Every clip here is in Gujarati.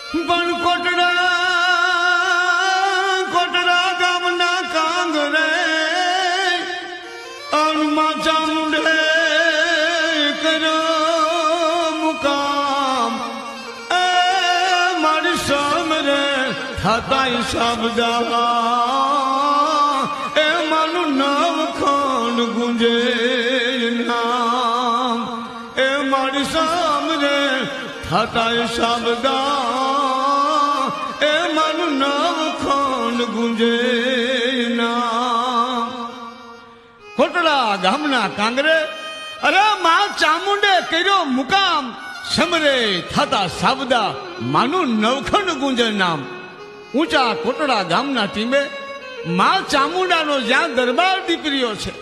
પણ કોટડા ગામના કાંગરે અણમાં ચામુંડે કર્યો મુકામ એ મારી સામરે થતા શબ્દા એ માનું નવખંડ ગુંજે નામ એ મારી સામરે થતા શબ્દા એ માનું નવખંડ ગુંજે નામ કોટડા ગામના કાંગરે અરે માં ચામુંડે કર્યો મુકામ સમરે થતા સાબદા માનું નવખંડ ગુંજે નામ ઊંચા કોટડા ગામના ટીમે માં ચામુંડાનો જ્યાં દરબાર દીકરીઓ છે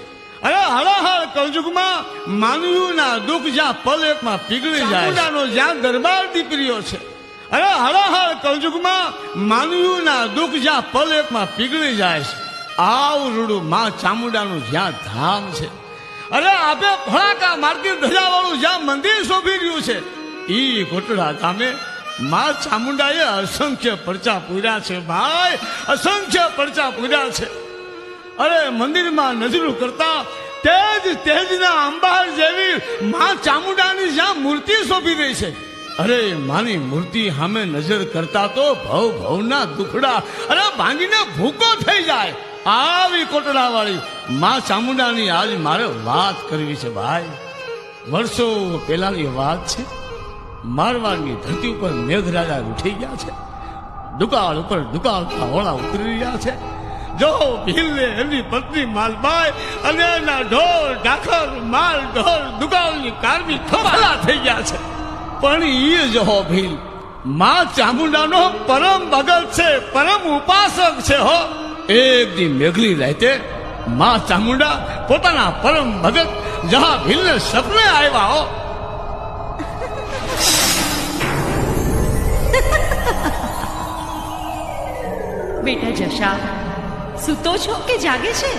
અરે હળહળ કળજુગમાં માનવીના દુઃખ જ્યાં પલ એકમાં પીગળી જાય ચામુંડાનો જ્યાં દરબાર દીકરીઓ છે અરે હળહળ કળજુગમાં માનવીના દુઃખ જ્યાં પલ એકમાં પીગળી જાય છે આવડું માં ચામુંડાનું જ્યાં ધામ છે અરે આપે ફળાકા મારતી ધજાવાળું જ્યાં મંદિર શોભી રહ્યું છે ઈ કોટડા ગામે માં ચામુંડાએ અસંખ્ય પરચા પૂર્યા છે ભાઈ અસંખ્ય પરચા પૂર્યા છે અરે મંદિરમાં નજરું કરતા તેજના અંબાર જેવી માં ચામુંડાની જ્યાં મૂર્તિ શોભી રહી છે અરે માની મૂર્તિ સામે નજર કરતા તો ભવના દુખડા અરે ભાંગીને ભૂકો થઈ જાય આવી કોટડા વાળી માં ચામુંડાની આજ મારે વાત કરવી છે ભાઈ વર્ષો પહેલાની વાત છે મારવાડની ધરતી ઉપર મેઘરાજા ઉઠી ગયા છે દુકાળ ઉપર દુકાળતા હોળા ઉતરી રહ્યા છે જો ભીલને એમની પત્ની માલબાઈ અને એના ઢોર ઢાખર માલ ઢોર દુકાળની કારમી ખોખલા થઈ ગયા છે પણ એ જો ભીલ માં ચામુંડાનો પરમ ભગત છે પરમ ઉપાસક છે હો એક દી મેઘલી રહેતે માં ચામુંડા પોતાના પરમ ભગત જહા ભીલને સપને આવ્યા હો બેટા જશા સૂતો છો કે જાગે છે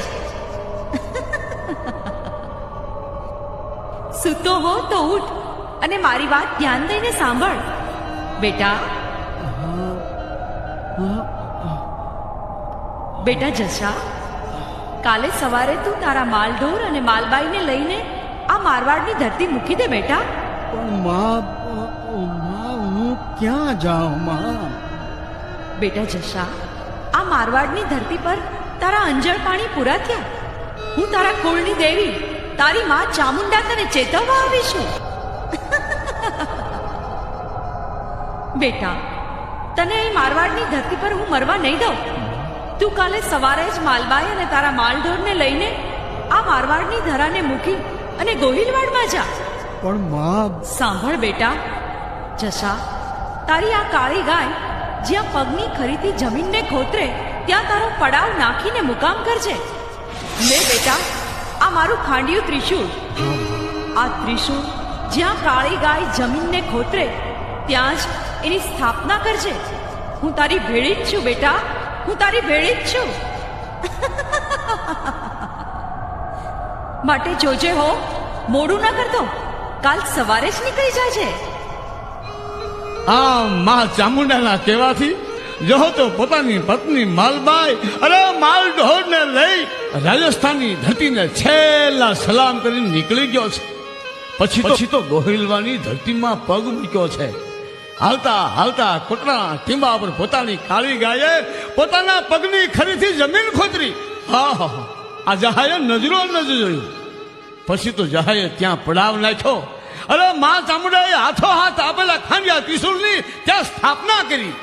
સૂતો હો તો ઉઠ અને મારી વાત ધ્યાન દઈને સાંભળ બેટા બેટા જશા કાલે સવારે તું તારા માલઢોર અને માલબાઈને લઈને આ મારવાડની ધરતી મૂકી દે બેટા પણ માં હું ક્યાં જાઉં માં બેટા જશા આ મારવાડની ધરતી પર તારા અંજળ પાણી પૂરા થયા હું તારા કુળની દેવી તારી માં ચામુંડા તને ચેતવવા આવી છું બેટા તને અહીં મારવાડની ધરતી પર હું મરવા નહીં દઉં તું કાલે સવારે જ માલબાઈ અને તારા માલઢોરને લઈને આ મારવાડની ધરાને મૂકી અને ગોહિલવાડમાં જા પણ માં સાંભળ બેટા જશા તારી આ કાળી ગાય જ્યાં પગની ખરીથી જમીનને ખોતરે ત્યાં તારો પડાવ નાખીને મુકામ કરજે લે બેટા આ મારું ખાંડિયું ત્રિશૂળ આ ત્રિશૂળ જ્યાં કાળી ગાય જમીનને ખોતરે ત્યાં જ એની સ્થાપના કરજે હું તારી ભેળી જ છું બેટા હું તારી ભેળી જ છું માટે જોજે હો મોડું ન કરતો કાલ સવારે જ નીકળી જાજે આ માં ચામુંડાના કહેવાથી જો તો પોતાની પત્ની માલબાઈ અરે માલ ઢોરને લઈ રાજસ્થાનની ધરતીને છેલ્લા સલામ કરીને નીકળી ગયો છે પછી તો ગોહિલવાની ધરતીમાં પગ મૂક્યો છે હાલતા હાલતા કોટડા ટીંબા પર પોતાની કાળી ગાયે પોતાના પગની ખરીથી જમીન ખોતરી હા આ જહાએ નજરો નજર જોયું પછી તો જહાએ ત્યાં પડાવ નાખ્યો અરે માં ચામુંડાએ હાથો હાથ આપેલા ખાંડિયા ત્રિશુળની ત્યાં સ્થાપના કરી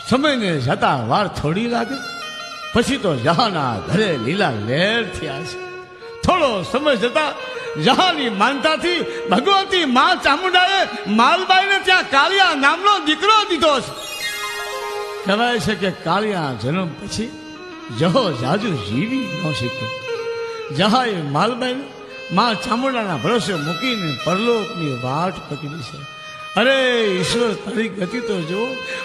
સમયને જતા વાર થોડી લાગે પછી તો જહાના ઘરે લીલા લહેર થયા છે થોડો સમય જતા જહાની માનતાથી ભગવતી માં ચામુંડાએ માલબાઈને ત્યાં કાળિયા નામનો દીકરો દીધો છે કહેવાય છે કે કાળિયા જન્મ પછી જહો જાજુ જીવી ન શીખ્યો જહાએ માલબાઈને માં ચામુંડાના ભરોસે મૂકીને પરલોકની વાટ પકડી છે અરે ઈશ્વર તારી ગતિ તો જો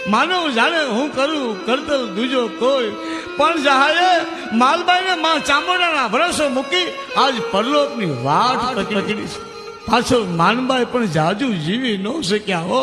માનવ જાણે હું કરું કરતલ દૂજો કોઈ પણ જહાએ માલબાઈને માં ચામુંડાના ભરોસે મૂકી આજ પરલોકની વાટ પકડી છે પાછો માનબાઈ પણ જાજુ જીવી ન શક્યા હો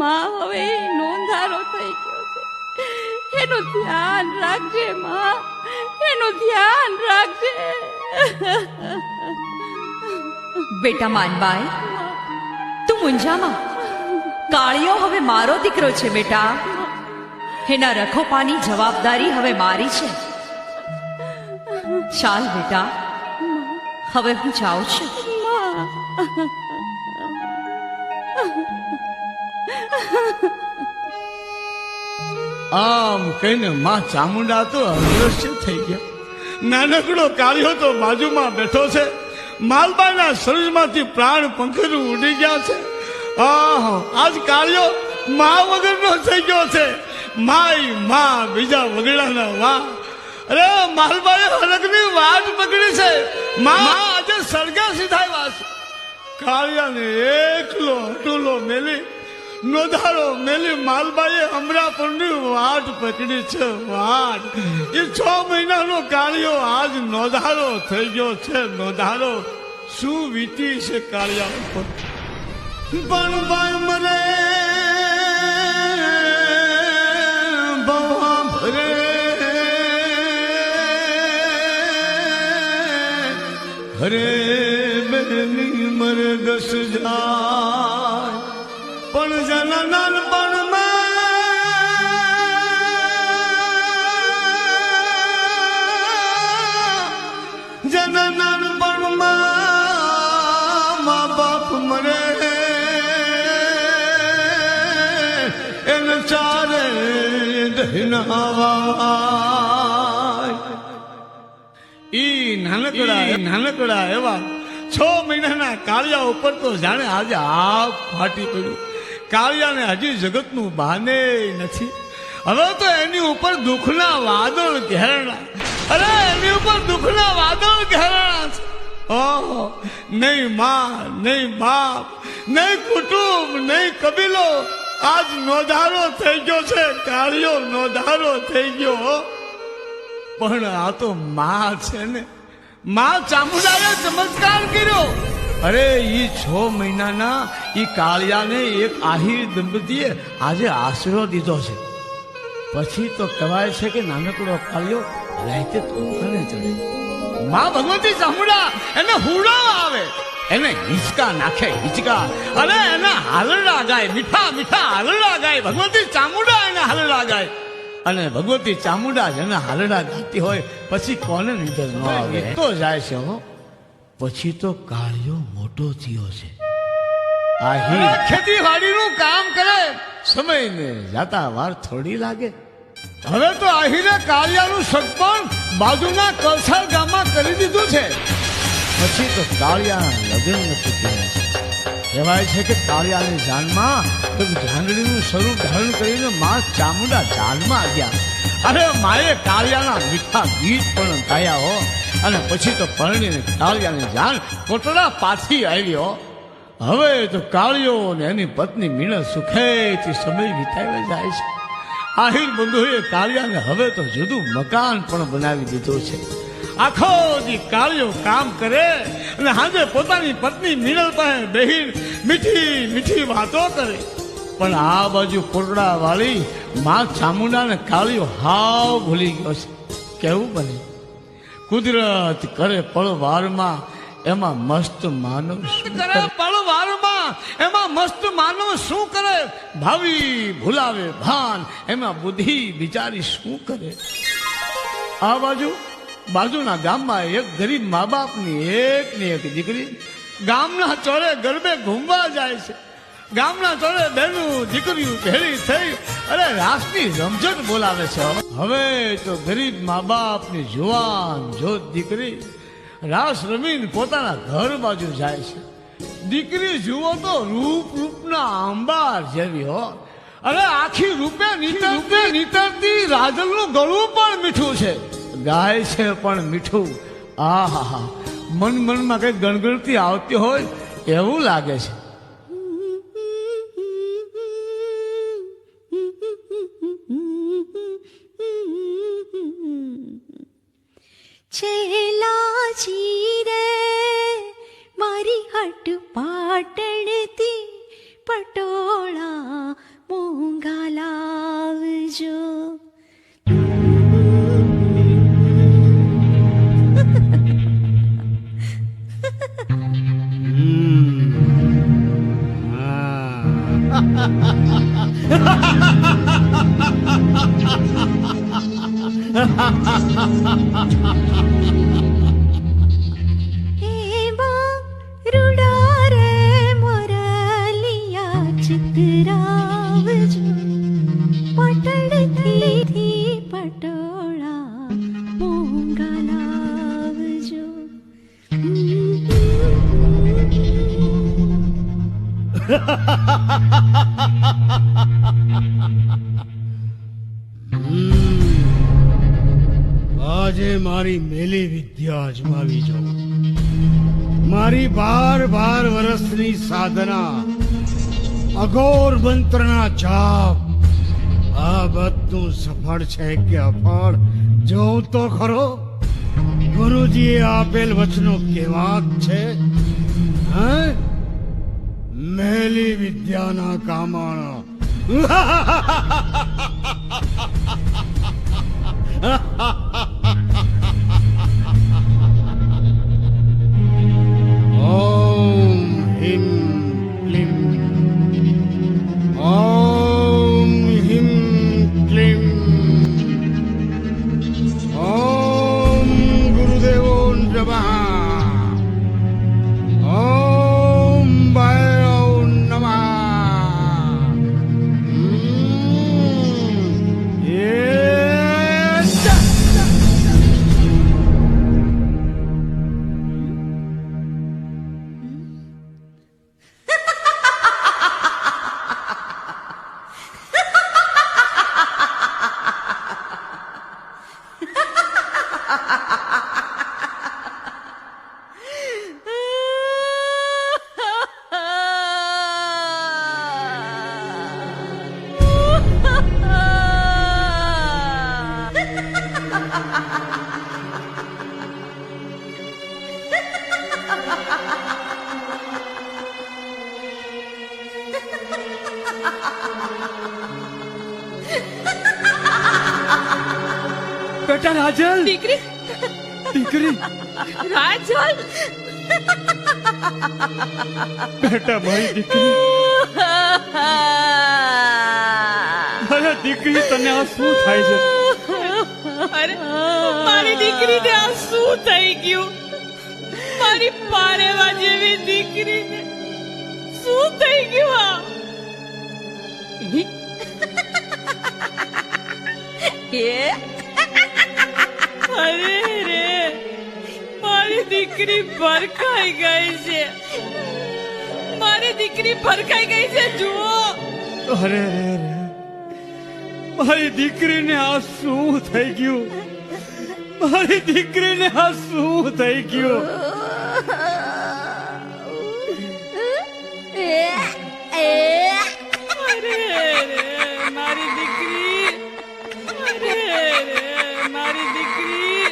માં હવે નોંધારો થઈ ગયો છે, એનું ધ્યાન રાખજે માં, એનું ધ્યાન રાખજે. બેટા માનબાઈ, તું મૂંઝામાં. કાળિયો હવે મારો દીકરો છે બેટા, એના રખોપાની જવાબદારી હવે મારી છે. ચાલ બેટા, હવે હું જાઉં છું. આમ કહીને માં ચામુંડા તો અદૃશ્ય થઈ ગયા. નાનકડો કાળિયો તો બાજુમાં બેઠો છે. માલબાના શરીરમાંથી પ્રાણ પંખરું ઉડી ગયા છે. આજ કાળિયો માં વગરનો થઈ ગયો છે. માય માં બીજા વગડાના વા. અરે માલબાએ હરકની વાટ પકડી છે. માં આજે સળગા સીધા વાસ. કાળિયાને એકલો અટુલો મેલી નોધારો મેલી માલબાએ અમરાપુરની વાટ પકડી છે. વાટ એ 6 મહિનાનો કાળિયો આજ નોધારો થઈ ગયો છે. નોધારો શું વીતી છે કાળિયા ઉપર. પણ બાય મરે બવા ભરે હરે બેની મરે દસ જાય પણ જના નાનપણમાં જના નાનપણમાં મા બાપ મરે એને ચારે દહિનાવાય. ઈ નાનકડા એવા 6 મહિનાના કાળિયા ઉપર તો જાણે આજે આપ ફાટી પડ્યું. કાળિયાને હજી જગતનું બાને નથી. હવે તો એની ઉપર દુઃખના વાદળ ઘેરણા. અરે એની ઉપર દુઃખના વાદળ ઘેરણા છે. ઓહો, નહીં માં, નહીં બાપ, નહીં કુટુંબ, નહીં કબીલો. આજ નોધારો થઈ ગયો છે. કાળિયો નોધારો થઈ ગયો. પણ આ તો માં છે ને. માં ચામુંડાએ ચમત્કાર કર્યો. અરે ઈ 6 મહિનાના ઈ કાળિયાને એક આહિર દંપતીએ આજે આશરો દીધો છે. પછી તો કહેવાય છે કે નાનકડો કાળિયો રાતે તોફાને ચડે. માં ભગવતી ચામુંડા એને હુડો આવે, એને હિંચકા નાખે, હિંચકા. અરે એના હાલરડા ગાય, મીઠા મીઠા હાલરડા ગાય. ભગવતી ચામુંડા એને હાલરડા ગાય. અને ભગવતી ચામુંડા જેના હાલરડા ગાતી હોય પછી કોને નીંદર ન આવે. તો જાય છે હો. પછી તો કાળિયો મોટો થયો છે. આ ખેતીવાડીનું કામ કરે, સમયને જાતા વાર થોડી લાગે. હવે તો આહીરે કાળિયાનું સગપણ બાજુના કલસાર ગામમાં કરી દીધું છે. પછી તો કાળિયાના લગ્ન નથી કર્યા છે. કહેવાય છે કે કાળિયાની જાનમાં જાનડીનું સ્વરૂપ ધારણ કરીને માં ચામુંડા જાનમાં ગયા. અરે માએ કાળિયાના મીઠા ગીત પણ ગાયા હો. અને પછી તો પરણીને કાળિયાની જાન કોટડા પાછી આવ્યો. હવે તો કાળિયો ને એની પત્ની મીણા સુખેથી સમય વિતાવી જાય છે. આહિર બંધુએ કાળિયાને હવે તો જુદું મકાન પણ બનાવી દીધું છે. આખો દી કાળિયો કામ કરે અને હાજે પોતાની પત્ની મીણલ પાસે બેહીને મીઠી મીઠી વાતો કરે. પણ આ બાજુ કોટડા વાળી માં ચામુંડાને કાળિયો હાવ ભૂલી ગયો છે. કેવું બને? કુદરત કરે પળવારમાં એમાં મસ્ત માનવ કરે. પળવારમાં એમાં મસ્ત માનવ શું કરે? ભાવિ ભૂલાવે ભાન, એમાં બુદ્ધિ બિચારી શું કરે? આ બાજુના ગામમાં એક ગરીબ મા બાપની એકની એક દીકરી ગામના ચોરે ગરબે ઘૂમવા જાય છે. ગામના ચોરે બહેનું દીકરીઓ ભેળી થઈ અરે રાસની રમઝટ બોલાવે છે. હવે તો ગરીબ મા બાપની જુવાન જોત દીકરી રાસ રમીને પોતાના ઘર બાજુ જાય છે. દીકરી જુઓ તો રૂપના આંબાર જેવી હો. અરે આખી રૂપે નીતરતી રાજલનું ગળું પણ મીઠું છે. ગાય છે પણ મીઠું. આહા, મનમાં કઈ ગણગણતી આવતી હોય એવું લાગે છે. છેલાજી રે મારી હટ પાટણથી પટોળા રૂડા રે મોરલિયા ચિતરાવજો પટડથી પટોળા મોંઘા લાવજો. આજે મારી મેલી વિદ્યા અજમાવી જાઉં. મારી 12 વર્ષની સાધના, અઘોર મંત્રના જાપ, આ બધું સફળ છે કે અફળ જોઉં તો ખરો. ગુરુજીએ આપેલ વચનો કેવા છે? હે, મેલી વિદ્યાના કામાણા. ઓમ હિમ ક્લીમ, ઓમ હિમ ક્લીમ, ઓમ ગુરુદેવો નમઃ, ઓમ ભૈરવ નમઃ. બેટા રાજલ, દીકરી, દીકરી, રાજલ, બેટા મારી દીકરી. અરે દીકરી, તને આ શું થાય છે? અરે મારી દીકરીને આ શું થઈ ગયું? મારી પારેવા જેવી દીકરીને શું થઈ ગયું? અરે રે, મારી દીકરી ભરખાઈ ગઈ છે. મારી દીકરી ભરખાઈ ગઈ છે. જુઓ. અરે રે રે, મારી દીકરીને આ શું થઈ ગયું? મારી દીકરીને આ શું થઈ ગયું? અરે રે, મારી દીકરી. અરે રે, મારી દીકરી.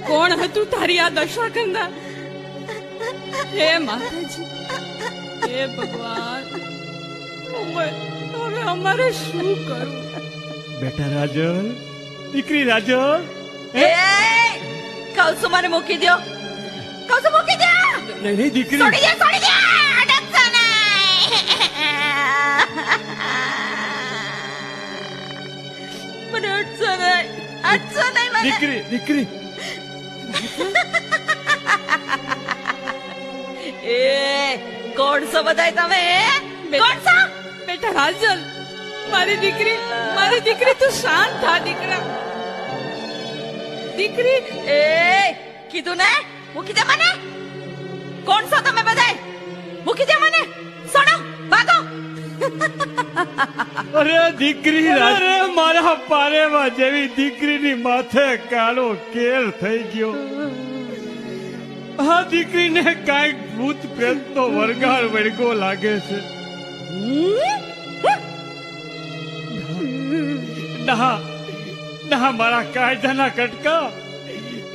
કોણ હતું તારી આ દશા કંદા? હે માતાજી, હે ભગવાન, હવે અમારે શું કરવું? બેટા રાજલ, દીકરી રાજલ. કહું છું મને મૂકી દો. કહું છું મૂકી દો. નહીં નહીં દીકરી, છોડી દે, છોડી દે. અડકશો નહીં. મને અડશો નહીં. અડશો નહીં મને. દીકરી, દીકરી. કોણ છો બધાય તમે? કોણ છો? બેટા રાજલ, મારી દીકરી તું શાંત થા દીકરા. દીકરી, કીધું ને મૂકી દે મને. કોણ છો તમે બધાય? મૂકી દે મને. છોડો, ભાગો. અરે દીકરી, અરે મારા પારેવા જેવી દીકરીની માથે કાળો કેર થઈ ગયો. આ દીકરીને કાંઈક ભૂત પ્રેતનો વરગાળ વળગો લાગે છે. ના ના, મારા કાયદાના કટકા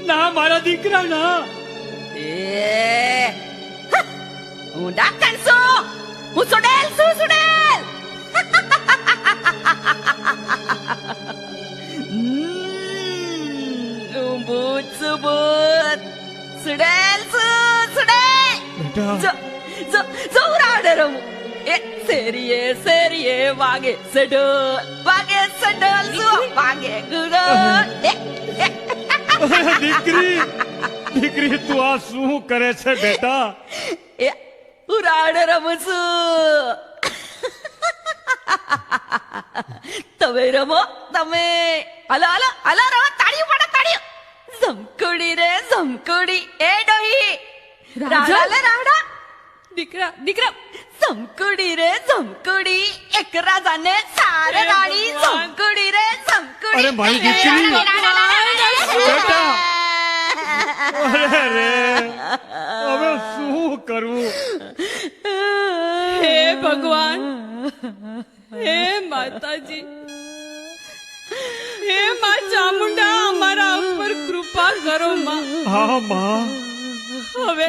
ના, મારા દીકરા ના. હું ડાકણ છું. હું સુડેલ છું, સુડેલ. હું ભૂત છું, ભૂત. સુડેલ છું, સુડેલ. બેટા, જો જો જો ઉરાડ ઉરાડે રમું. એ શેરીએ વાગે સડોલ શું વાગે ગુડોલ. અરે દીકરી તું આ શું કરે છે બેટા? એ ઉરાડે રમું છું. તમે રમો તમે. હલો રમો. તાળીઓ પાડો તાળીઓ. ઝમકુડી રે ઝમકુડી. એ ડોહી રાવડા દીકરા ઝમકુડી રે ઝમકુડી. એક રાજાને સારે રાણી ઝમકુડી રે ઝમકુડી. અરે મારી દીકરી બેટા, અરે રે હવે શું કરવું? હે ભગવાન, હે માતાજી, હે માં ચામુંડા, અમારા ઉપર કૃપા કરો માં. હા માં, હવે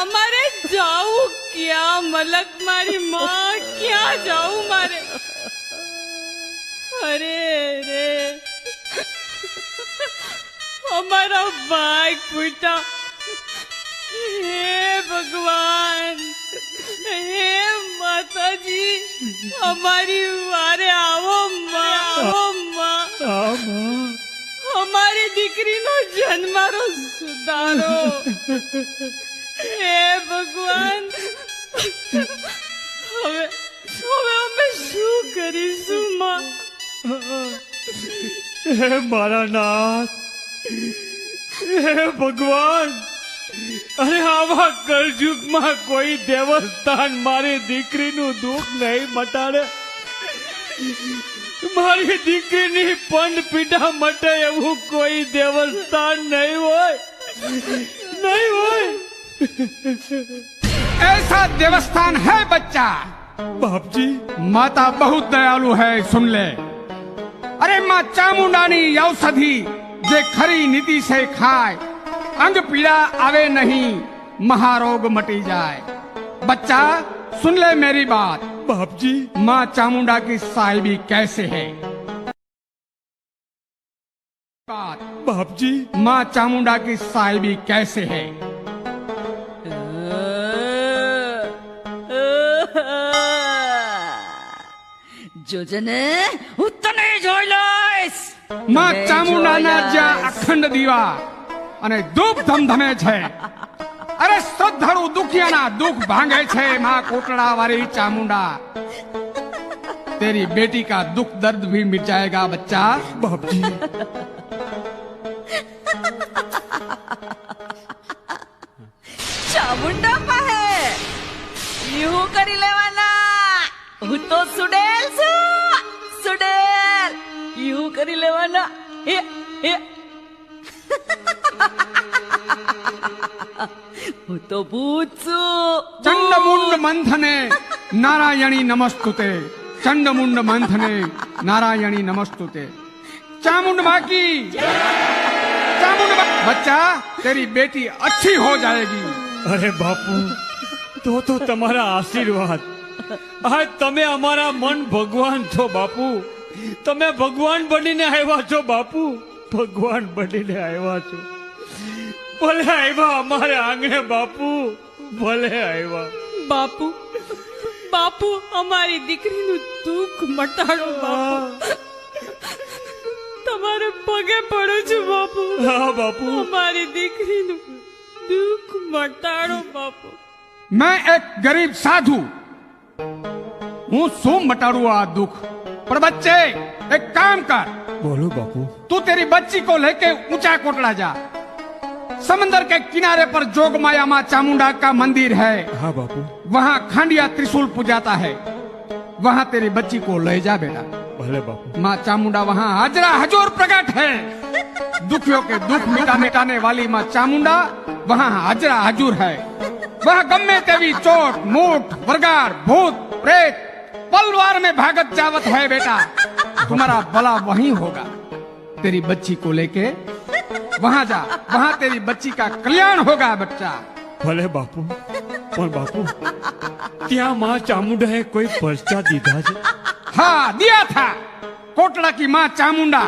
અમારે જાવું ક્યાં? મલક મારી માં, ક્યાં જાવું મારે? અરે રે અમારા ભાઈ ફૂટા. હે ભગવાન, હે માતાજી, અમારી વારે આવો માં. હા માં, અમારી દીકરીનો જન્મારો સુધારો. હે ભગવાન, હવે અમે શું કરીશું માં? હે મારા નાથ, હે ભગવાન, અરે આવા કળયુગમાં કોઈ દેવસ્થાન મારી દીકરીનું દુઃખ નહીં મટાડે. મારી દીકરીની પંડ પીડા મટે એવું કોઈ દેવસ્થાન નહીં હોય. ऐसा देवस्थान है बच्चा. બાપજી, माता बहुत दयालु है, सुन ले. अरे माँ चामुंडानी औषधि जे खरी नीति से खाए, अंग पीड़ा आवे नहीं, महारोग मटी जाए. बच्चा सुन ले मेरी बात. બાપજી, माँ चामुंडा की साहिबी कैसे है? बात. બાપજી, माँ चामुंडा की साहिबी कैसे है? જોજને હું તને જોઈ લઈશ. માં ચામુંડાના જ્યાં અખંડ દીવા અને ધૂપ ધમધમે છે, અરે શ્રદ્ધાળુ દુખિયાના દુઃખ ભાંગે છે. માં કોટડા वाली चामुंडा तेरी बेटी का दुख दर्द भी मिट जाएगा बच्चा. બાપજી, ચામુંડા પાસે એવું કરી લેવાના. હું તો સુડેલ છું, સુડેલ. એવું કરી લેવાના. હું તો ભૂત છું. ચંડમુંડ મંથને नारायणी नमस्तुते. चंडमुंड मंथने नारायणी नमस्तुते. चामुंड माँ की चामुंड माँ. बच्चा तेरी बेटी अच्छी हो जाएगी. અરે બાપુ, તો તમારા આશીર્વાદ. આ તમે અમારા મન ભગવાન છો બાપુ. તમે ભગવાન બનીને આવ્યા છો બાપુ. ભગવાન બનીને આવ્યા છો. ભલે આવ્યા અમારે આંગણે બાપુ, ભલે આવ્યા. બાપુ અમારી દીકરીનું દુઃખ મટાડો બાપુ. તમારે પગે પડું છું બાપુ. હા બાપુ, અમારી દીકરીનું દુઃખ મટાડો બાપુ. मैं एक गरीब साधु हूँ, શું મટાડું આ દુઃખ? पर बच्चे एक काम कर. બોલો બાપુ. तू तेरी बच्ची को लेके ऊंचा कोटड़ा जा. समंदर के किनारे पर जोगमाया माँ चामुंडा का मंदिर है. હા બાપુ, वहाँ खांडिया त्रिशूल पूजाता है. वहाँ तेरी बच्ची को ले जा बेटा. ભલે બાપુ. माँ चामुंडा वहाँ हाजरा हजूर प्रकट है. दुखियों के दुख मिटाने वाली माँ चामुंडा वहाँ हाजरा हजूर है. वहाँ गम्मे तेवी चोट मूठ वरगार भूत प्रेत पलवार में भागत जावत है बेटा. तुम्हारा भला वहीं होगा. तेरी बच्ची को लेके वहाँ जा. वहाँ तेरी बच्ची का कल्याण होगा बच्चा. ભલે બાપુ. પણ બાપુ, ત્યાં માં ચામુંડાએ કોઈ પરચા દીધા છે? हाँ दिया था. कोटड़ा की माँ चामुंडा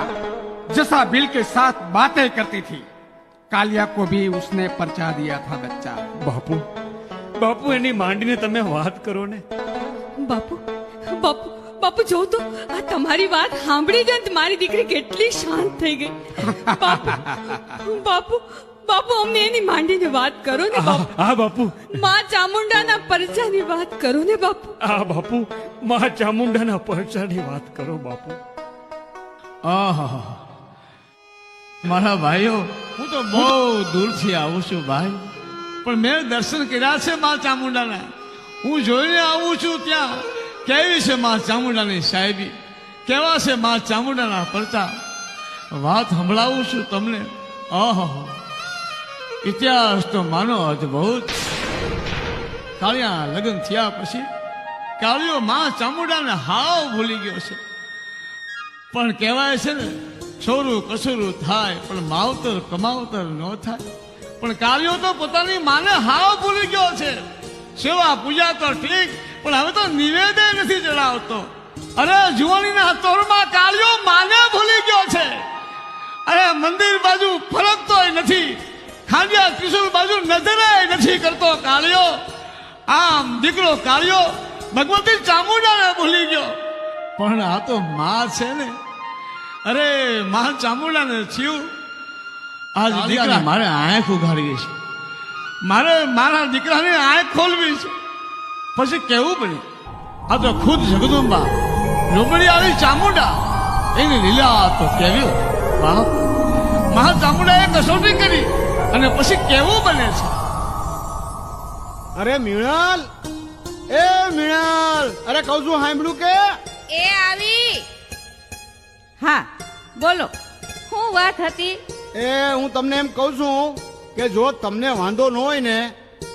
जसा बिल के साथ बातें करती थी, कालिया को भी उसने पर्चा दिया था बच्चा. બાપુ, બાપુ એની માંડીને તમે વાત કરો ને. બાપુ બાપુ બાપુ જો તો આ તમારી વાત સાંભળી ગઈ ને મારી દીકરી કેટલી શાંત થઈ ગઈ. બાપુ બાપુ બાપુ અમને એની માંડીને વાત કરો ને બાપુ. હા બાપુ, માં ચામુંડાના પરચાની વાત કરો ને બાપુ. હા બાપુ, મા ચામુંડાના પરચાની વાત કરો બાપુ. આહા, મારા ભાઈઓ, હું તો બહુ દૂરથી આવું છું ભાઈ, પણ મેં દર્શન કર્યા છે મા ચામુંડાના. હું જોઈને આવું છું ત્યાં કેવી છે મા ચામુંડાની સાહેબી, કેવા છે મા ચામુંડાના પરચા. વાત સંભળાવું છું તમને. આહા, ઇતિહાસ તો માનો અદભુત. કાળિયા લગ્ન થયા પછી કાળિયો મા ચામુંડાને હાવ ભૂલી ગયો છે. પણ કહેવાય છે ને, છોરું કસુરું થાય પણ માવતર કમાવતર ન થાય. પણ કાળિયો તો પોતાની માને હાવ ભૂલી ગયો છે. સેવા પૂજા તો ઠીક, પણ હવે તો નિવેદન નથી ચડાવતો. અરે જુવાનીના તોરમાં કાળિયો માને ભૂલી ગયો છે. અરે મંદિર બાજુ ફરકતોય નથી, ખાંડિયા ત્રિશુલ બાજુ નજરે નથી કરતો કાળિયો. આમ દીકરો કાળિયો ભગવતી ચામુંડાને ભૂલી ગયો. પણ આ તો માં છે ને, અરે મા ચામુંડાને થયું આજ દીકરા મારે આંખ ઉઘાડવી છે, મારે મારા દીકરાની આંખ ખોલવી છે. પછી કેવું પડ્યું, આ તો ખુદ જગદંબા રૂબડી આવી ચામુંડા, એની લીલા તો કેવી બાપ. મહા ચામુંડાએ કસોટી કરી અને પછી કેવું બને છે. અરે મીણલ, એ મીણલ, અરે કહું છું સાંભળ્યું કે? એ આવી. હા બોલો, શું વાત હતી? એ હું તમને એમ કહું છું કે જો તમને વાંધો ન હોય ને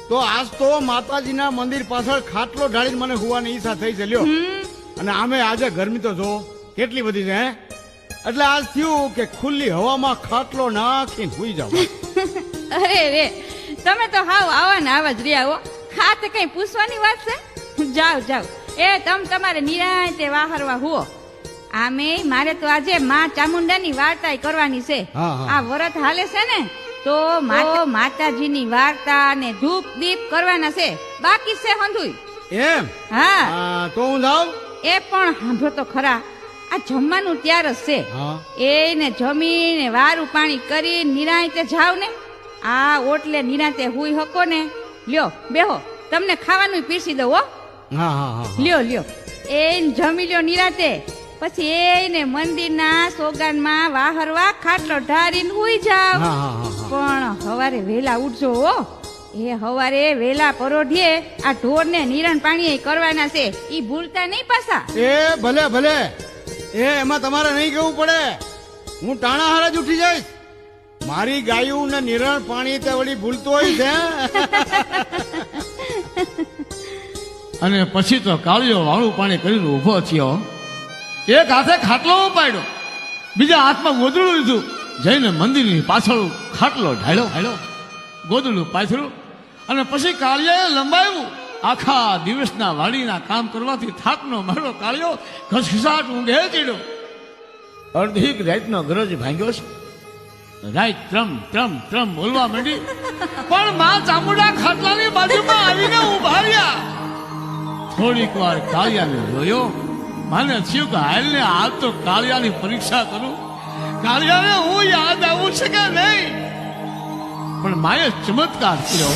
તો આજ તો માતાજીના મંદિર પાછળ ખાટલો ઢાળીને મને હુવાની ઈચ્છા થઈ છે લ્યો. અને આમે આજે ગરમી તો જો કેટલી બધી છે હે. એટલે આજ થયું કે ખુલ્લી હવામાં ખાટલો નાખીને હુઈ જાવ. અરે રે, તમે તો હાવ આવા ને આવા જ રહ્યા હો. હા તે કઈ પૂછવાની વાત છે? જાઓ જાઓ, એ તમ તમારે નિરાંતે વાહરવા હુઓ. આમે મારે તો આજે માં ચામુંડાની વાર્તા કરવાની છે. હા, હા. આ વ્રત હાલે છે ને તો માતાજીની વાર્તા ને ધૂપ દીપ કરવાના છે, બાકી છે હંધુય. એમ? હા તો હું જાઉં? એ પણ સાંભળો તો ખરા, આ જમવાનું ત્યાર જ છે. હા. એને જમીને વારું પાણી કરી નિરાંતે જાવ ને, આ ઓટલે નિરાંતે હુઈ હકો ને. લ્યો બેહો, તમને ખાવાનું પીરસી દઉં હો. હા હા હા. લ્યો લ્યો, એને જમી લ્યો નિરાંતે. પછી એને મંદિરના સોગાનમાં વાહરવા ખાટલો ઢારીને હુઈ જાવ. હા હા હા. પણ હવારે વેલા ઉઠજો હો. એ હવારે વેલા પરોઢીએ આ ઢોરને નિરણ પાણી કરવાના છે, ઈ ભૂલતા નહીં પાછા. એ ભલે ભલે, એ એમાં તમારે નહીં કેવું પડે. હું ટાણા હારા જ ઉઠી જઈશ. મારી ગાયું ને નિરણ પાણી તે વળી ભૂલતો હોય છે. અને પછી તો કાળિયો વાળું પાણી કરીને ઊભો થયો. એક હાથે ખાટલો ઉપાડ્યો, બીજા હાથમાં ગોદડું લીધું, જઈને મંદિરની પાછળ ખાટલો ઢાળ્યો, ગોદડું પાથર્યું. અને પછી કાળિયાએ લંબાવ્યું. આખા દિવસના વાડીના કામ કરવાથી થાકનો મારો કાળિયો ઘસઘસાટ ઊંઘે ચડ્યો. અડધી રાતનો ગરજ ભાંગ્યો છે. રાત ત્રમ ત્રમ ત્રમ બોલવા માંડી, પણ માં ચામુંડા ખાટલાની બાજુમાં આવીને ઉભા રહ્યા. થોડીક વાર કાળિયાને જોયો. મને થયું કે હાલને હાલ તો કાળિયાની પરીક્ષા કરું, કાળિયાને હું યાદ આવું છે કે નહીં. પણ માએ ચમત્કાર કર્યો.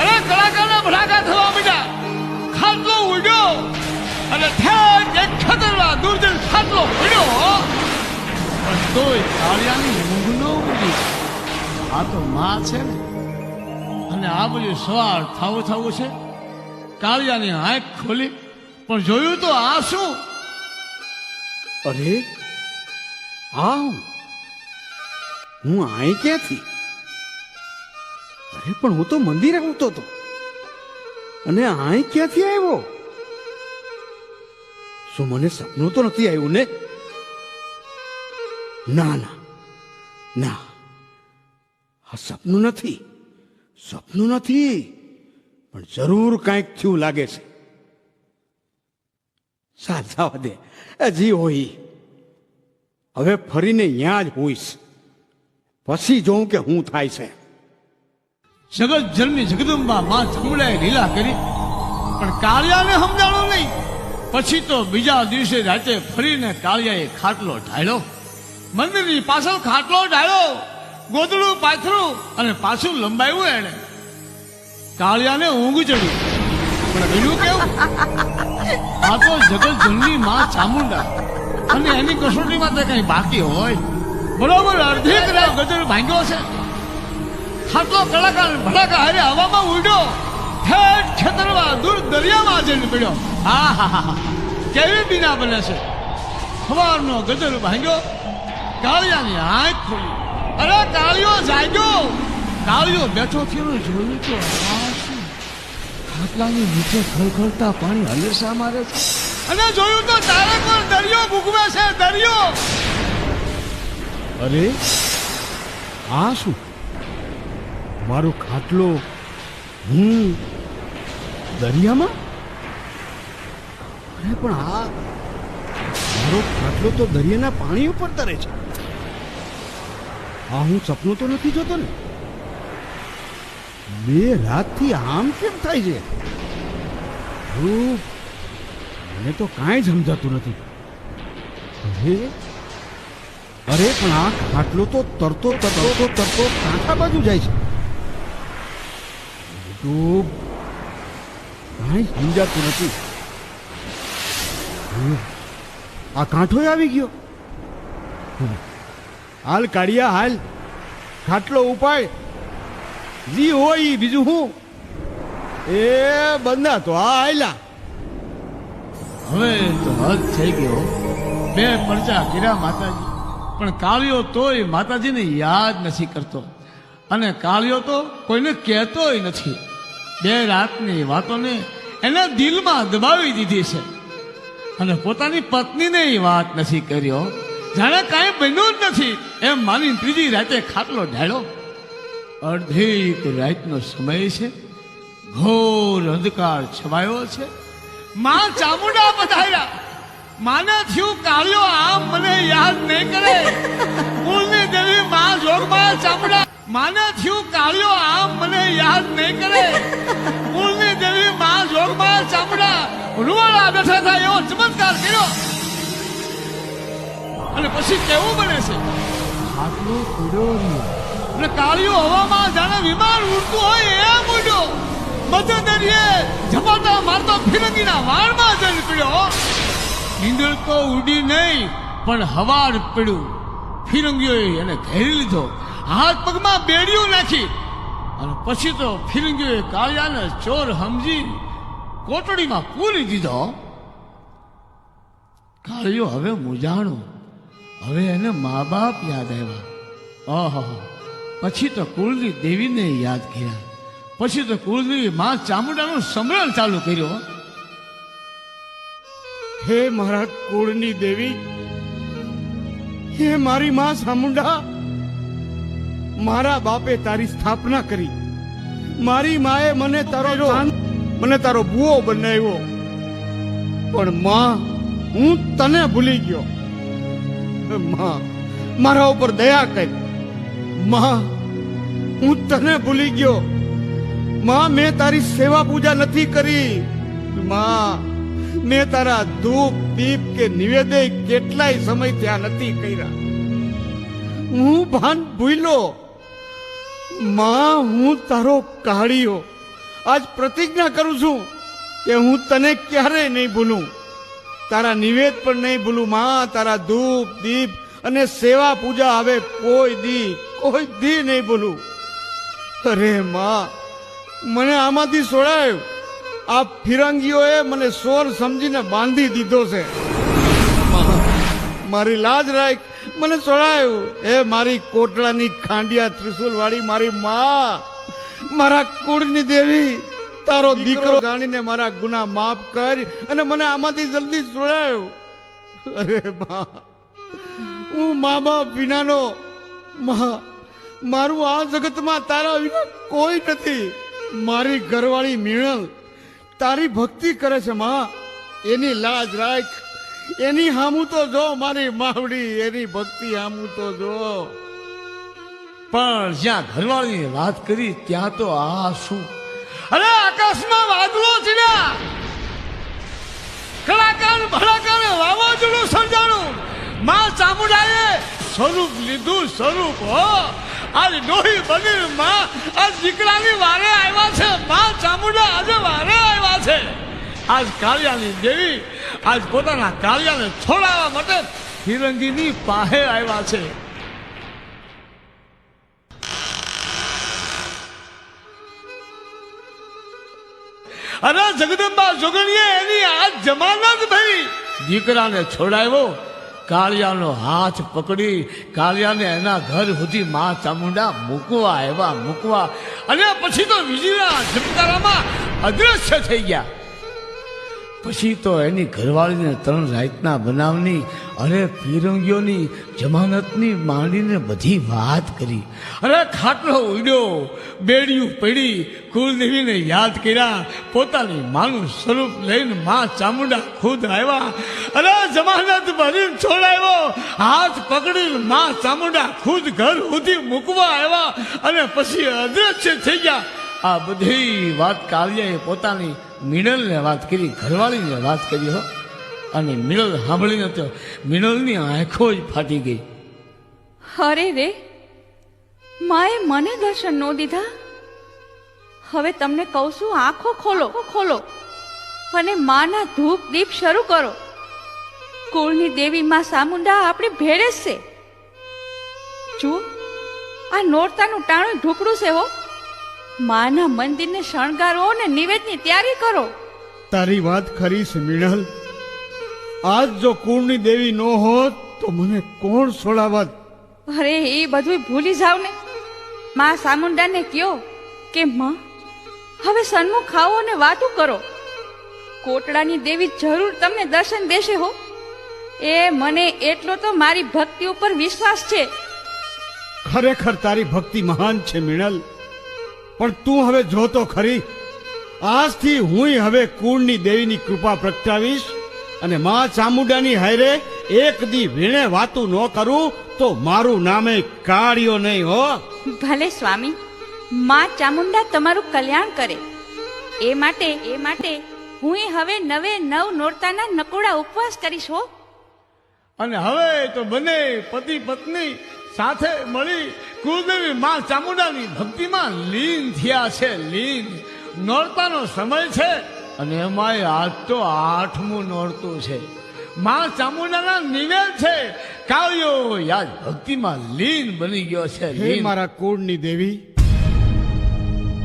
અરે કલાકારના ભડાકા થવા માંડ્યા. ખાટલો ઉડ્યો અને ઠેક એક ખતરનાક દુર્જન ખાટલો પડ્યો. પણ તોય કાળિયાની ઊંઘ ન ઉડી. આ તો માં છે ને. અને આ બધું સવાર થવું છે. કાળિયાની આંખ ખોલી, પણ જોયું તો આ શું? અરે આ હું આઈ ક્યાંથી? અરે પણ હું તો મંદિરે આવતો હતો અને આઈ ક્યાંથી આવ્યો? શું મને સપનું તો નથી આવ્યું ને? ના ના ના, આ સપનું નથી, સપનું નથી. પણ જરૂર કાંઈક થયું લાગે છે. સાચા દે હજી હોય. હવે ફરીને ત્યાં જ હોઈશ, પછી જોઉં કે હું થાય છે. જગત જન્મી જગદંબા માં ચામુંડાએ લીલા કરી, પણ કાળિયાને સમજાણું નહીં. પછી તો બીજા દિવસે રાતે ફરીને કાળિયાએ ખાટલો ઢાળ્યો, મંદિરની પાછળ ખાટલો ઢાળ્યો, ગોદડું પાથરું અને પાછું લંબાવ્યું. એને કાળિયાને ઊંઘ ચડી, પણ બીજું કેવું, આ તો જગત જનની માં ચામુંડા અને એની કસોટીમાં તો કઈ બાકી હોય. બરોબર અડધી કલાક ગજર ભાંગ્યો છે. ખાટલો કલાકાર ભડાકા હારે હવામાં ઉડ્યો, ઠેઠ ખેતરમાં દૂર દરિયામાં જઈને પડ્યો. હા હા હા, કેવી બીના બને છે. સવારનો ગજર ભાંગ્યો, કાળિયાની આંખ ખોલી. અરે કાળિયો જાગ્યો. કાળિયો બેઠો થયો, જોયું તો આ શું? ખાટલાની નીચે ખળખળતા પાણી હલેસા મારે છે, અને જોયું તો તારે પર દરિયો ભૂગવે છે, દરિયો. અરે આ શું? મારો ખાટલો હું દરિયામાં? અરે પણ આ મારો ખાટલો તો દરિયાના પાણી ઉપર તરે છે. આ હું સપનું તો નથી જોતો ને? બે રાતથી આમ કેમ થાય છે? મને તો કાંઈ જ સમજાતું નથી. અરે પણ આ ખાટલો તો તરતો કાંઠા બાજુ જાય છે. તો કાંઈ સમજાતું નથી. આ કાંઠો આવી ગયો. હાલ કાઢિયા હાલ, ખાટલો ઉપાય. જી હોય ઈ બીજું હું. એ બંધા તો આ આયલા. હવે તો હદ થઈ ગયો. બે પરચા કર્યા માતાજી, પણ કાળિયો તોય માતાજીને યાદ નથી કરતો, અને કાળિયો તો કોઈને કહેતોય નથી. બે રાતની વાતોને એના દિલમાં દબાવી દીધી છે, અને પોતાની પત્નીને વાત નથી કર્યો. જાણે કાંઈ બન્યું જ નથી એમ માની ત્રીજી રાતે ખાટલો ઢાળ્યો. અડધી રાતનો સમય છે, ઘોર અંધકાર છવાયો છે. માં ચામુંડા પધાર્યા. માને થયું કાળિયો આમ મને યાદ નહીં કરે. કુળની દેવી માં જોગમાયા ચામુંડા. માને થયું કાળિયો આમ મને યાદ નહીં કરે. કુળની દેવી માં જોગમાયા ચામુંડા રૂવાડા બેઠા થાય એવો ચમત્કાર કર્યો. અને પછી કેવું બને છે, ખાટલો પડ્યો અને કાળિયો હવામાં જાણે વિમાન ઉડતું હોય એમ ઉડ્યો. મધ્ય દરિયે ઝપાટા મારતો ફિરંગીના વાળમાં જઈને પડ્યો. નીંદર તો ઉડી નહીં, પણ હવાર પડ્યું. ફિરંગીઓએ એને ઘેરી લીધો, હાથ પગમાં બેડીયું નાખી, અને પછી તો ફિરંગીઓએ કાળિયાને ચોર સમજી કોટડીમાં પૂરી દીધો. કાળિયો હવે મૂંઝાણો. હવે એને મા બાપ યાદ આવ્યા. ઓહો, પછી તો કુળની દેવીને યાદ કર્યા. પછી તો કુળદેવી માં ચામુંડાનું સ્મરણ ચાલુ કર્યો. હે મારા કુળની દેવી, હે મારી માં ચામુંડા, મારા બાપે તારી સ્થાપના કરી. મારી માએ મને તારો બુઓ બનાવ્યો. પણ માં, હું તને ભૂલી ગયો. માં, મારા ઉપર દયા કર. માં, હું તને ભૂલી ગયો. માં, મેં તારી સેવા પૂજા નથી કરી. માં, મેં તારા ધૂપ દીપ કે નિવેદય કેટલાય સમય ત્યાં નથી કર્યા. હું ભાન ભૂલ્યો. માં, હું તારો કાળિયો આજ પ્રતિજ્ઞા કરું છું કે હું તને ક્યારેય નહીં ભૂલું. તારા નિવેદ પણ નહીં ભૂલું. માં, તારા ધૂપ દીપ અને સેવા પૂજા હવે કોઈ દી નહીં ભૂલું. અરે માં, મને આમાંથી છોડાયો. આ ફિરંગીઓએ મને સોર સમજીને બાંધી દીધો છે. મારી લાજ રાખ, મને છોડાયો. એ મારી કોટડાની ખાંડિયા ત્રિશુલ વાળી મારી માં, મારા કુળની દેવી, તારો દીકરો જાણીને મારા ગુના માફ કર અને મને આમાંથી જલ્દી છોડાયો. અરે માં, હું મા બાપ વિનાનો. માં, મારું આ જગતમાં તારા વિના કોઈ નથી. મારી ઘરવાળી મીણલ તારી ભક્તિ કરે છે. માં, એની લાજ રાખ. એની હામું તો જો મારી માવડી, એની ભક્તિ હામું તો જો. પણ જ્યાં ઘરવાળીની વાત કરી ત્યાં તો આ શું? અરે આકાશમાં વાદળો ચડ્યા, કલાકાર ભડાકાર વાવાઝોડું સર્જાણું. માં ચામુંડાએ સ્વરૂપ લીધું, સ્વરૂપ હો. આજ ડોહી બની માં આજ દીકરાની વારે આવ્યા છે. માં ચામુંડા આજે વારે આવ્યા છે. આજ કાળિયાની દેવી આજ પોતાના કાળિયાને છોડાવવા માટે ફિરંગીની પાસે આવ્યા છે. અરે જગદંબા જોગણીએ એની આજ જમાનત ભરી દીકરાને છોડાવ્યો. કાળિયાનો હાથ પકડી કાળિયાને એના ઘર સુધી માં ચામુંડા મૂકવા આવ્યા, મૂકવા. અને પછી તો વીજળીના ઝબકારામાં અદ્રશ્ય થઈ ગયા. પછી તો એની ઘરવાળીને 3 રાતના બનાવની અરે ફિરંગીઓની જમાનતની માંડીને બધી વાત કરી. અરે ખાટલો ઉડ્યો, બેડિયું પડી, કુળદેવીને યાદ કર્યા. પોતાની માનું સ્વરૂપ લઈને માં ચામુંડા ખુદ આવ્યા. અરે જમાનત ભરીને છોડાવ્યો, હાથ પકડીને માં ચામુંડા ખુદ ઘર સુધી મૂકવા આવ્યા અને પછી અદ્રશ્ય થઈ ગયા. આ બધી વાત કાળિયાએ પોતાની મિનલને વાત કરી, ઘરવાળીને વાત કરી હો. અને મિનલ સાંભળીને તો મિનલની આંખો જ ફાટી ગઈ. અરે રે, માએ મને દર્શન ન દીધા. હવે તમને કહું છું, આંખો ખોલો, ખોલો અને માના ધૂપ દીપ શરૂ કરો. કુળની દેવી માં ચામુંડા આપણી ભેળે જ છે. જુઓ, આ નોરતાનું ટાણું ઢુકડું છે હો. માના મંદિરને શણગારો ને નિવેદની તૈયારી કરો. તારી વાત ખરી છે મિનલ. આજ જો કુળની દેવી ન હોત તો મને કોણ છોડાવત? અરે એ બધું ભૂલી જાવ ને. માં ચામુંડાને કયો કે માં હવે સન્મુખ આવો ને વાતું કરો. કોટડાની દેવી જરૂર તમને દર્શન દેશે હો. એ મને એટલો તો મારી ભક્તિ ઉપર વિશ્વાસ છે. ખરેખર તારી ભક્તિ મહાન છે મિનલ. પણ તું હવે જોતો ખરી, આજથી હું હવે કુળની દેવીની કૃપા પ્રગટાવીશ અને માં ચામુંડાની હારે એક દી વીણે વાતું ન કરું તો મારું નામે કાળિયો નહીં હો. ભલે સ્વામી, માં ચામુંડા તમારું કલ્યાણ કરે. એ માટે હું હવે 9 નોરતાના નકોડા ઉપવાસ કરીશ હો. અને હવે તો બંને પતિ પત્ની સાથે મળી કુળદેવી માં ચામુંડાની ભક્તિમાં લીન થયા છે, લીન. નોરતાનો સમય છે અને એમાંય આજ તો 8મું નોરતું છે. માં ચામુંડાના નિવેદ છે. કાળિયો યાદ ભક્તિમાં લીન બની ગયો છે, હે લીન. મારા કુળની દેવી,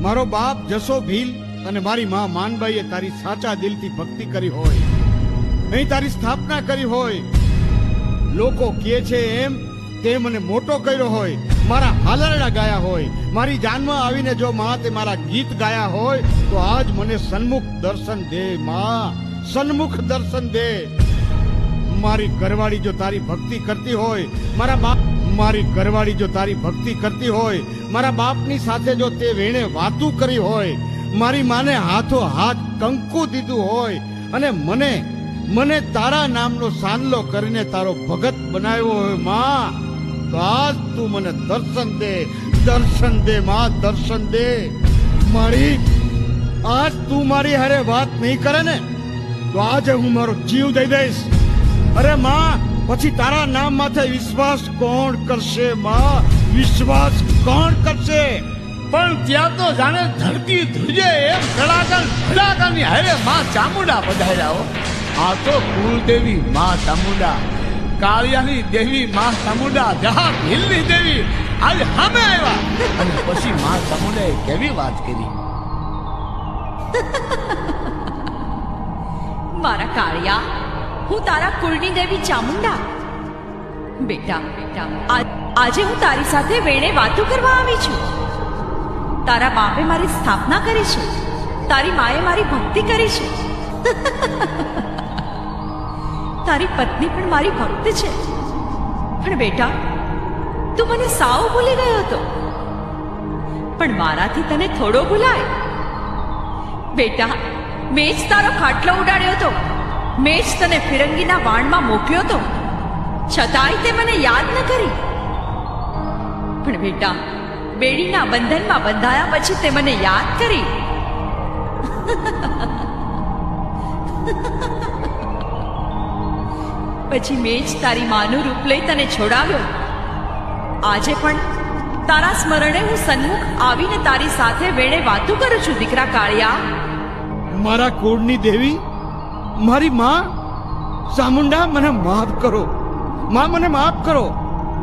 મારો બાપ જસો ભીલ અને મારી માં માનબાઈએ તારી સાચા દિલથી ભક્તિ કરી હોય, અહીં તારી સ્થાપના કરી હોય, લોકો કહે છે એમ તે મને મોટો કર્યો હોય, મારા હાલરડા ગાયા હોય, મારી જાનમાં આવીને જો માં તે મારા ગીત ગાયા હોય તો આજ મને સન્મુખ દર્શન દે માં, સન્મુખ દર્શન દે. મારી ઘરવાળી જો તારી ભક્તિ કરતી હોય, મારી ઘરવાળી જો તારી ભક્તિ કરતી હોય, મારા બાપની સાથે જો તે વેણે વાતું કરી હોય, મારી માને હાથો હાથ કંકુ દીધું હોય અને મને તારા નામનો સાંદલો કરીને તારો ભગત બનાવ્યો હોય માં, તો આજ તું મને દર્શન દે, દર્શન દે માં, દર્શન દે. આજ તું મારી હારે વાત નહીં કરે ને તો આજે હું મારો જીવ દઈ દઈશ. અરે માં, પછી તારા નામ માથે વિશ્વાસ કોણ કરશે માં? વિશ્વાસ કોણ કરશે? પણ ત્યાં તો જાણે ધરતી ધ્રુજે એમ કલાકાર ભડાકાની હારે માં ચામુંડા પધાર્યા હો. આ તો કુળદેવી માં ચામુંડા, કાળિયાની દેવી માં ચામુંડા, જહા ભીલની દેવી આજે સામે આવ્યા. અને પછી માં ચામુંડાએ કેવી વાત કરી. મારા કાળિયા, હું તારા કુળની દેવી ચામુંડા. બેટા, આજે હું તારી સાથે વેણે વાતો કરવા આવી છું. તારા બાપે મારી સ્થાપના કરી છે, તારી માએ મારી ભક્તિ કરી છે, તારી પત્ની પણ મારી ભક્ત છે. પણ બેટા, તું મને સાવ ભૂલી ગયો હતો, પણ મારાથી તને થોડો ભૂલાય. બેટા, મેં જ તારો ખાટલો ઉડાડ્યો હતો, મેં જ તને ફિરંગીના વાણમાં મોકલ્યો હતો, છતાંય તે મને યાદ ન કરી. પણ બેટા, બેડીના બંધનમાં બંધાયા પછી તે મને યાદ કરી. પછી મેં જ તારી માનું રૂપ લઈ તને છોડાવ્યો. આજે પણ તારા સ્મરણે હું સન્મુખ આવીને તારી સાથે વેળે વાતું કરું છું દીકરા કાળિયા. મારા કુળની દેવી, મારી માં ચામુંડા, મને માફ કરો. માં, મને માફ કરો.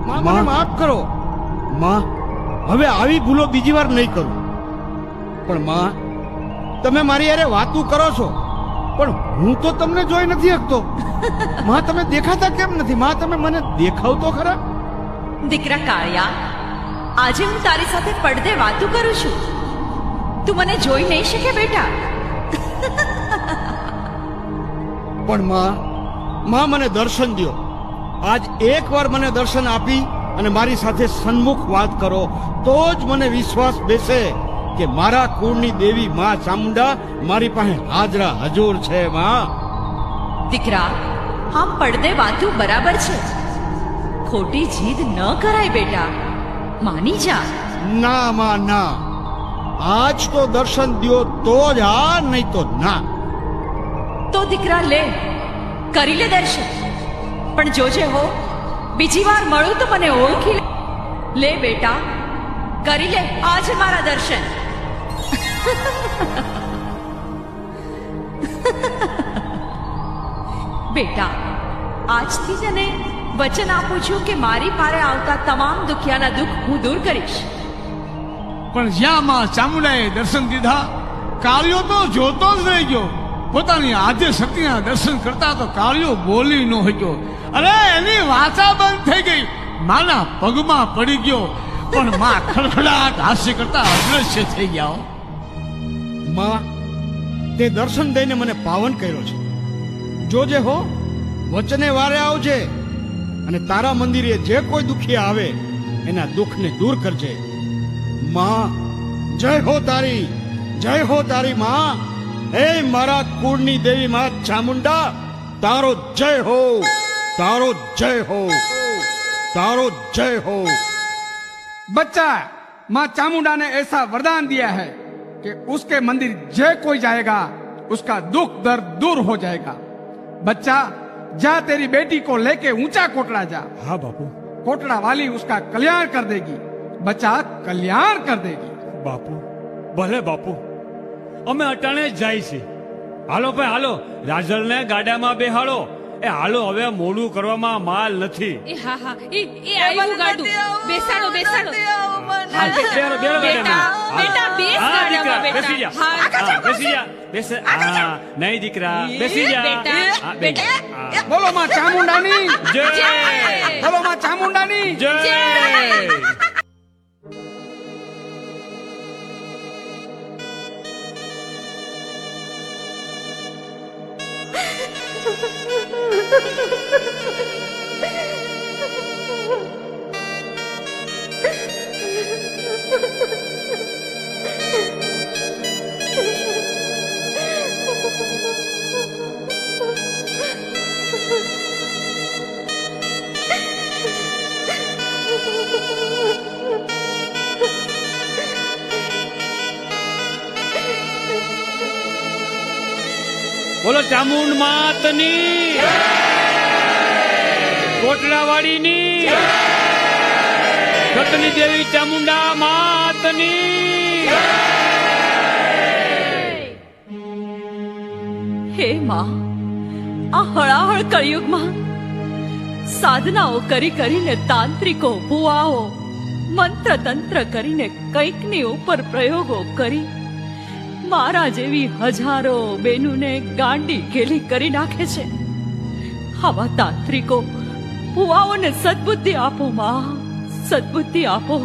માં, મને માફ કરો. માં, હવે આવી ભૂલો બીજી વાર નહીં કરું. પણ માં, તમે મારી યારે વાતું કરો છો, પણ હું તો તમને જોઈ નથી શકતો. માં, તમે દેખાતા કેમ નથી? માં, તમે મને દેખાવ તો ખરા. દીકરા કાળિયા, આજે હું તારી સાથે પડદે વાતું કરું છું. તું મને જોઈ નહીં શકે બેટા. પણ માં, મને દર્શન દ્યો. આજ એકવાર મને દર્શન આપી અને મારી સાથે સન્મુખ વાત કરો, તો જ મને વિશ્વાસ બેસે કે મારા કુળની દેવી માં ચામુંડા મારી પાસે હાજરા હજુર છે. માં, દીકરા, આમ પડદે વાતું બરાબર છે. ખોટી જીદ ન કરાય બેટા, માની જા. ના માં, ના. આજ તો દર્શન દ્યો તો જ હા, નહીં તો ના. તો દીકરા લે, કરી લે દર્શન. પણ જોજે હો, બીજી વાર મળું તો મને ઓળખી લે. લે બેટા, કરી લે આજે મારા દર્શન. બેટા, આજથી તને વચન આપું છું કે મારી પાસે આવતા તમામ દુખિયાના દુઃખ હું દૂર કરીશ. પણ જ્યાં માં ચામુંડાએ દર્શન દીધા, કાળિયો તો જોતો જ રહી ગયો. પોતાની આદ્ય શક્તિના દર્શન કરતા તો કાળિયો બોલી ન શક્યો. અરે, એની વાચા બંધ થઈ ગઈ. માના પગમાં પડી ગયો, પણ માં ખડખડાટ હાસ્ય કરતા અદ્રશ્ય થઈ ગયા. માં, તે દર્શન દઈને મને પાવન કર્યો છે. જોજે હો, વચને વારે આવજે અને તારા મંદિરે જે કોઈ દુખી આવે એના દુઃખને દૂર કરજે. માં, જય હો તારી, જય હો તારી માં. એ મારા કુળની દેવી માં ચામુંડા, તારો જય હો, તારો જય હો, तारो जय हो। बच्चा माँ चामुंडा ने ऐसा वरदान दिया है कि उसके मंदिर जे कोई जाएगा उसका दुख दर्द दूर हो जाएगा। बच्चा जा तेरी बेटी को लेके ऊंचा कोटड़ा जा। हाँ बापू। कोटड़ा वाली उसका कल्याण कर देगी। बच्चा कल्याण कर देगी। बापू भले बापू અમે અટાણે જ જાય છે। હાલો ભાઈ હાલો, રાજલ ને ગાડામાં બેહાડો। એ હાલો, હવે મોડું કરવામાં માલ નથી। એ હા હા એ આવ્યું ગાડું, બેસાડો બેસાડો। હા, બેરો બેરો બેટા બેટા બેસ ગાડામાં બેટા। બેસી જા, હા, બેસી જા, બેસે। હા નહીં દીકરા, બેસી જા। બેટા, હા, બેટા। હા। बोलो माँ चामुंडानी જય, बोलो माँ चामुंडानी જય। બોલો ચામુંડ માતની, કોટડાવાડીની, સતની દેવી ચામુંડા માતની। હે માં, આ હળાહળ કળિયુગમાં સાધનાઓ કરી કરીને તાંત્રિકો ભુવાઓ મંત્ર તંત્ર કરીને કંઈકની ઉપર પ્રયોગો કરી મારા જેવી હજારો બેનુને ગાંડી ઘેલી કરી નાખે છે। આવા તાંત્રિકો ભુવાઓને સદબુદ્ધિ આપો માં, સદબુદ્ધિ આપો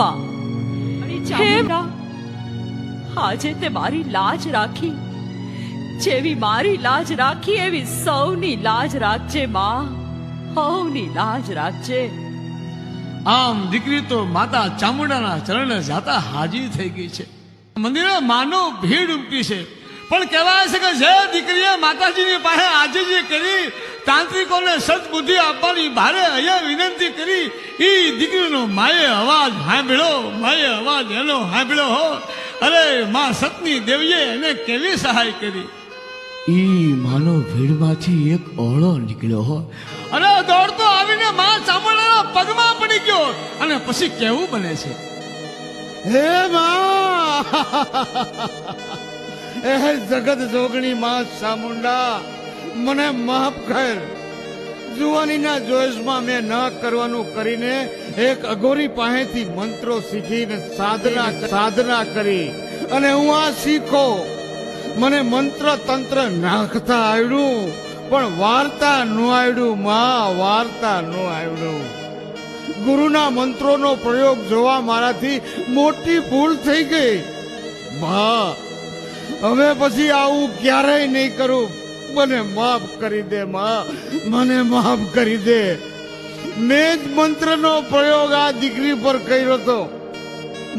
માં। હે માં, આજે તે મારી લાજ રાખી, જેવી મારી લાજ રાખી એવી સૌની લાજ રાખજે માં, સૌની લાજ રાખજે। આમ દીકરી તો માતા ચામુંડાના ચરણે જાતા હાજી થઈ ગઈ છે। મંદિરે માનો ભીડ ઉમટી છે, પણ કહેવાય છે કે જે દીકરીએ માતાજીની પાસે આજીજી કરી તાંત્રિકોને સદબુદ્ધિ આપવાની ભારે અહીંયા વિનંતી કરી ઈ દીકરીનો માએ અવાજ એનો સાંભળ્યો હો. અરે માં સતની દેવીએ એને કેવી સહાય કરી. ઈ માનો ભીડમાંથી એક ઓળો નીકળ્યો હો અને દોડતો આવીને માં ચામુંડાના પગમાં પડી ગયો અને પછી કેવું બને છે. હે માં, એ જગત જોગણી માં ચામુંડા, મને માફ કર. જુવાનીના જોશમાં મેં ન કરવાનું કરીને એક અઘોરી પાસેથી મંત્રો શીખીને સાધના કરી અને હું આ શીખો. મને મંત્ર તંત્ર નાખતા આવડ્યું પણ વાર્તા ન આવડ્યું માં, વાર્તા ન આવડ્યું. ગુરુના મંત્રોનો પ્રયોગ જોવા મારાથી મોટી ભૂલ થઈ ગઈ. માં, હવે પછી આવું ક્યારેય નહીં કરું. મને માફ કરી દે માં, મને માફ કરી દે. મેં જ મંત્રનો પ્રયોગ આ દીકરી પર કર્યો હતો.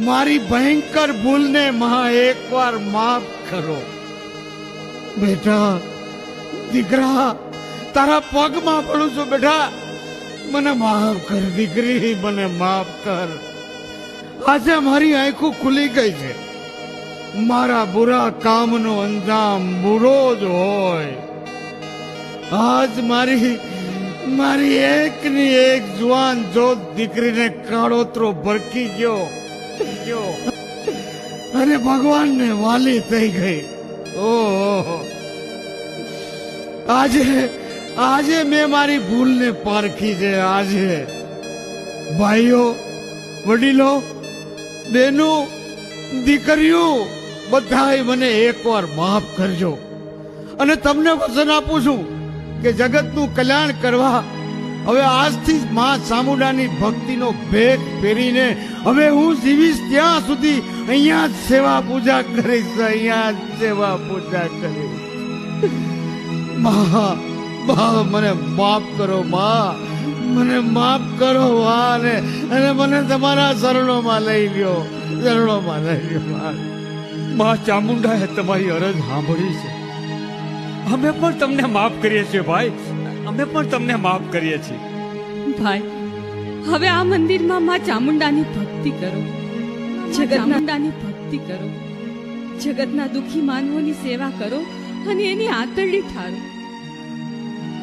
મારી ભયંકર ભૂલને માં એકવાર માફ કરો. બેટા, દીકરા, તારા પગમાં પડું છું બેટા, મને માફ કર દીકરી, મને માફ કર. આજે મારી આંખો ખુલી ગઈ છે. મારા બુરા કામનો અંજામ બુરો જ હોય. આજ મારી એકની એક જુવાન જોત દીકરીને કાળોતરો ભરકી ગયો અને ભગવાનને વાલી થઈ ગઈ. ઓહો, આજે મેં મારી ભૂલને પારખી છે. આજે ભાઈઓ, વડીલો, બહેનો, દીકરીઓ, બધાય મને એકવાર માફ કરજો. અને તમને વચન આપું છું કે જગતનું કલ્યાણ કરવા હવે આજથી જ માં ચામુંડાની ભક્તિનો ભેટ પહેરીને હવે હું જીવીશ ત્યાં સુધી અહીંયા જ સેવા પૂજા કરીશ, અહીંયા જ સેવા પૂજા કરીશ. માં, મને માફ કરો માં, મને માફ કરો માં, અને મને તમારા શરણોમાં લઈ લ્યો, શરણોમાં લઈ લ્યો માં. માં ચામુંડાએ તમારી અરજ સાંભળી છે. અમે પણ તમને માફ કરીએ છીએ ભાઈ, અમે પણ તમને માફ કરીએ છીએ. ભાઈ, હવે આ મંદિરમાં માં ચામુંડાની ભક્તિ કરો, જગતનાની ભક્તિ કરો, જગતના દુખી માનવોની સેવા કરો અને એની આંતરડી ઠારો.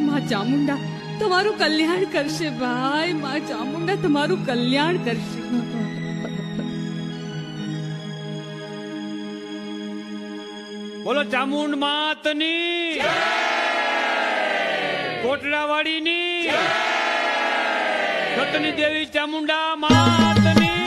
માં ચામુંડા તમારું કલ્યાણ કરશે ભાઈ, માં ચામુંડા તમારું કલ્યાણ કરશે. બોલો ચામુંડ માતની, કોટડાવાડીની, સતની દેવી ચામુંડા માતની.